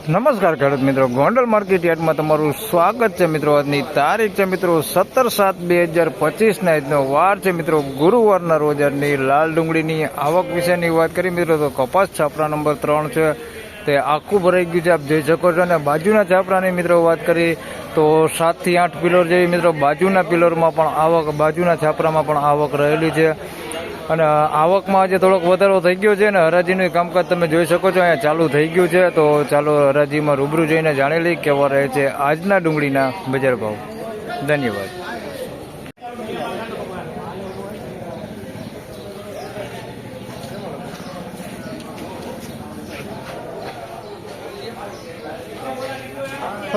નમસ્કાર ખેડૂત મિત્રો, ગોંડલ માર્કેટ યાર્ડમાં તમારું સ્વાગત છે મિત્રો. આજની તારીખ છે મિત્રો 17/7/2025 ના આજનો વાર છે મિત્રો ગુરુવારના રોજ. આજની લાલ ડુંગળીની આવક વિશેની વાત કરી મિત્રો તો કપાસ છાપરા નંબર 3 છે તે આખું ભરાઈ ગયું છે, આપ જોઈ શકો છો. અને બાજુના છાપરાની મિત્રો વાત કરી તો 7 થી 8 પિલર જેવી મિત્રો બાજુના પિલરમાં પણ આવક, બાજુના છાપરામાં પણ આવક રહેલી છે. અને આવકમાં આજે થોડોક વધારો થઈ ગયો છે અને હરાજીનું કામકાજ તમે જોઈ શકો છો અહીંયા ચાલુ થઈ ગયું છે. તો ચાલો હરાજીમાં રૂબરૂ જઈને જાણી લઈ કેવા રહે છે આજના ડુંગળીના બજાર ભાવ. ધન્યવાદ.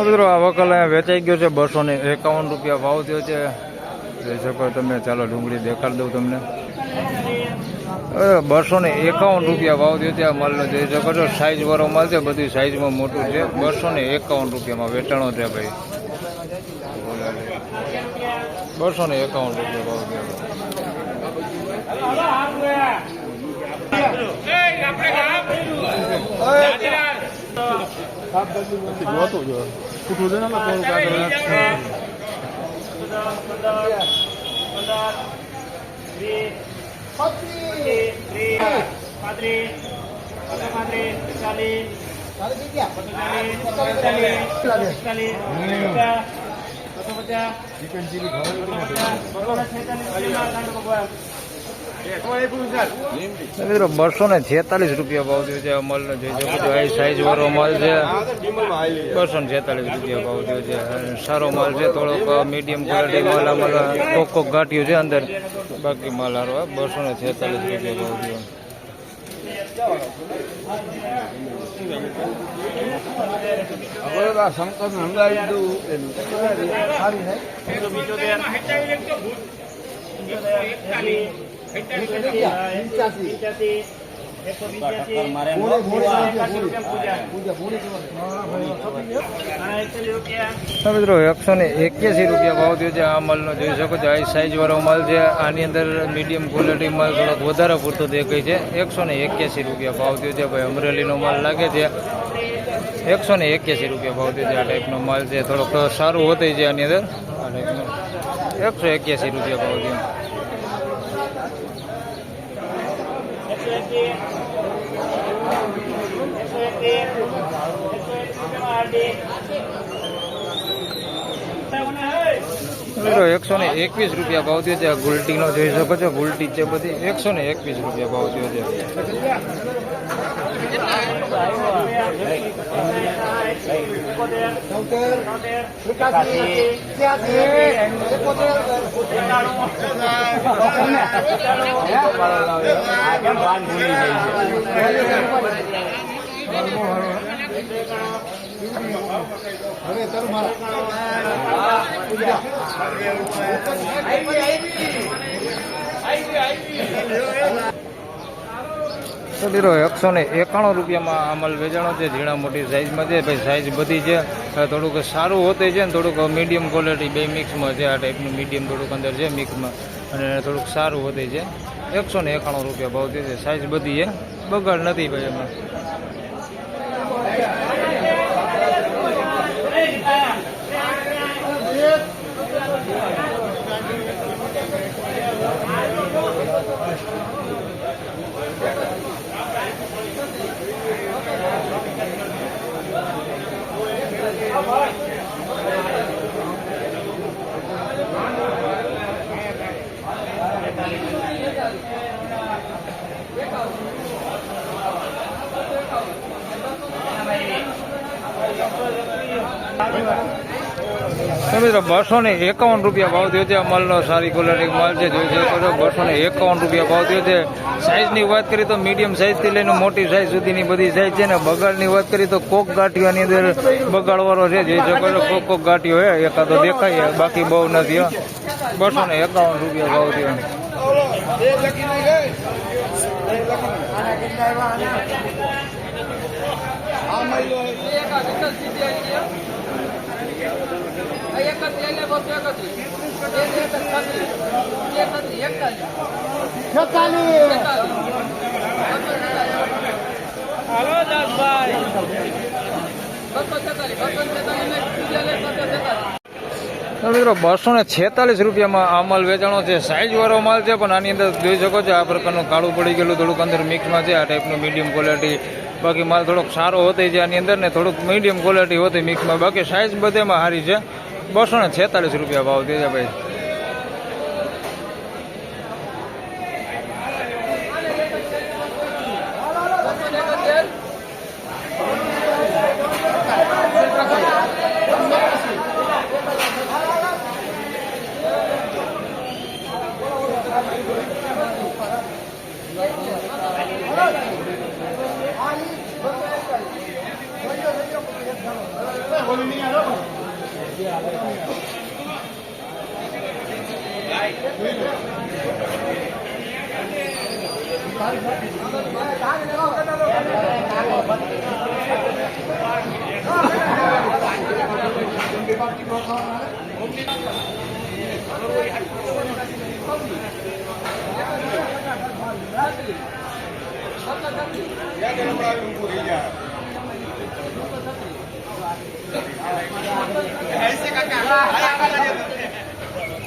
મિત્રો આ વકલ અહીંયા વેચાઈ ગયો છે, 251 રૂપિયા ભાવ થયો છે. જોઈ શકો તમે. ચાલો ડુંગળી દેખાડી દઉં તમને. 251 રૂપિયા ભાવ થયો છે આ માલનો. જોઈ શકો છો સાઈઝ વાળો માલ છે, બધી સાઈઝમાં મોટું છે. 251 રૂપિયામાં વેચાણો છે ભાઈ. 251 રૂપિયા ભાવ થયો. મિત્રો 246 રૂપિયા ભાવ થયો છે અમલનો. જોઈ શકો છો આ સાઈઝ વાળો માલ છે. 246 રૂપિયા ભાવ થયો છે. સારો માલ છે, થોડોક મીડિયમ ક્વોલિટી માલ. આમાં કોક ગાંઠિયું છે અંદર, બાકી માલ હારો. 246 રૂપિયા ભાવ થયો. મિત્રો 181 રૂપિયા ભાવ થયો છે આ માલનો. જોઈ શકો છો આ સાઈઝ વાળો માલ છે. આની અંદર મીડિયમ ક્વોલિટી માલ થોડોક વધારે પૂરતો દેખાય છે. 181 રૂપિયા ભાવ થયો છે ભાઈ. અમરેલીનો માલ લાગે છે. 181 રૂપિયા ભાવ થયો છે. આ ટાઈપનો માલ છે, થોડોક સારું હોતી છે આની અંદર. આ ટાઈપનો 181 રૂપિયા ભાવ થયો. મિત્રો 121 રૂપિયા ભાવ થયો છે. ગુલટીનો જોઈ શકો છો, ગુલટી છે બધી. 121 રૂપિયા ભાવ થયો છે. તો મિત્રો 191 રૂપિયામાં અમલ વેચાણો છે. ઝીણા મોટી સાઈઝમાં છે ભાઈ. સાઈઝ બધી છે, થોડુંક સારું હોતે છે ને થોડુંક મીડિયમ ક્વોલિટી બે મિક્સમાં છે. આ ટાઈપનું મીડિયમ થોડુંક અંદર છે મિક્સમાં, અને થોડુંક સારું હોતે છે. 191 રૂપિયા ભાવ છે. સાઈઝ બધી છે, બગાડ નથી ભાઈ એમાં. મિત્રો 251 રૂપિયા ભાવ થયો છે આ માલનો. સારી ક્વોલિટી માલ છે, જોઈ શકો છો. 251 રૂપિયા ભાવ થયો છે. સાઈઝની વાત કરીએ તો મીડિયમ સાઈઝથી લઈને મોટી સાઈઝ સુધીની બધી સાઈઝ છે. ને બગાડની વાત કરીએ તો કોક ગાંઠિયાની અંદર બગાડવાળો છે. જોઈ શકો છો કોક ગાંઠિયો હે, એકાદો દેખાય, બાકી બહુ નથી. 251 રૂપિયા ભાવ થયો. મિત્રો 246 રૂપિયામાં આ માલ વેચાણો છે. સાઇઝ વાળો માલ છે, પણ આની અંદર જોઈ શકો છો આ પ્રકારનું કાળું પડી ગયેલું થોડુંક અંદર મિક્સમાં છે. આ ટાઈપનું મીડિયમ ક્વોલિટી. બાકી માલ થોડોક સારો હોતો છે આની અંદર ને થોડુંક મીડિયમ ક્વોલિટી હોતી મિક્સમાં. બાકી સાઇઝ બધેમાં સારી છે. 246 રૂપિયા ભાવ દે છે ભાઈ.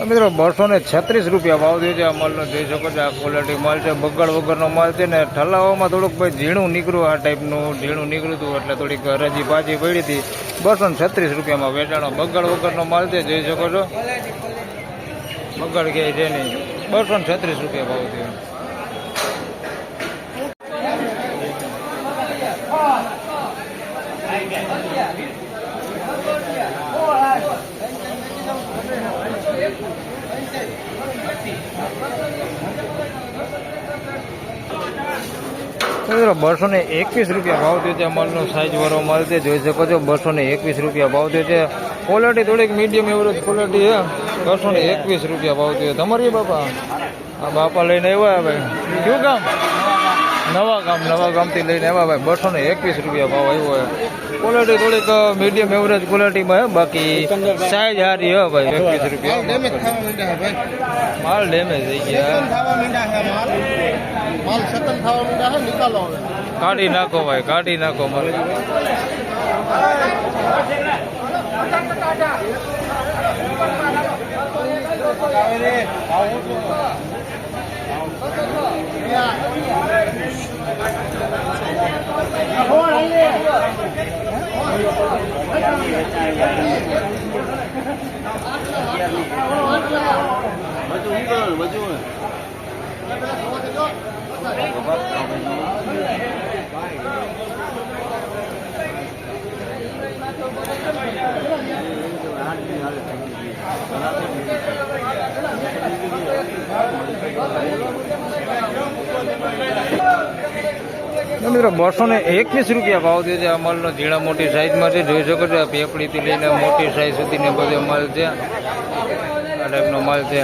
મિત્રો 236 રૂપિયા ભાવ દે છે આ માલનો. જોઈ શકો છો આ ક્વોલિટી માલ છે. બગાડ વગરનો માલ છે ને ઠલાવામાં થોડુંક ભાઈ ઝીણું નીકળ્યું. આ ટાઈપનું ઝીણું નીકળ્યું હતું એટલે થોડીક હરાજી પાછી પડી હતી. 236 રૂપિયામાં વેચાણો. બગાડ વગરનો માલ છે. જોઈ શકો છો બગાડ ક્યાંય છે નહીં. 236 રૂપિયા ભાવ થયો. મિત્રો 221 રૂપિયા ભાવ થયો છે. માલનો સાઇઝ વાળો માલ છે. જોઈ શકો છો 221 રૂપિયા ભાવ થયો છે. ક્વોલિટી થોડીક મીડિયમ એવરેજ ક્વોલિટી છે. 221 રૂપિયા ભાવ થયો. તમારી બાપા આ બાપા લઈને આવ્યા ભાઈ. કયું ગામ? નવા ગામથી લઈને આવ્યા ભાઈ. 221 રૂપિયા ભાવ આવ્યો હોય. ક્વોલિટી થોડીક મીડિયમ એવરેજ ક્વોલિટીમાં હે. બાકી સાઇઝ સારી હે ભાઈ. 21 રૂપિયા માલ ડેમેજ થઈ ગયા. કાઢી નાખો ભાઈ, કાઢી નાખો માલ. મિત્રો 221 રૂપિયા ભાવ દે છે આ માલનો. ઝીણા મોટી સાઈઝમાં છે. જોઈ શકો છો પેપડીથી લઈને મોટી સાઈઝ સુધીને બધો માલ છે. આ ટાઈપનો માલ છે.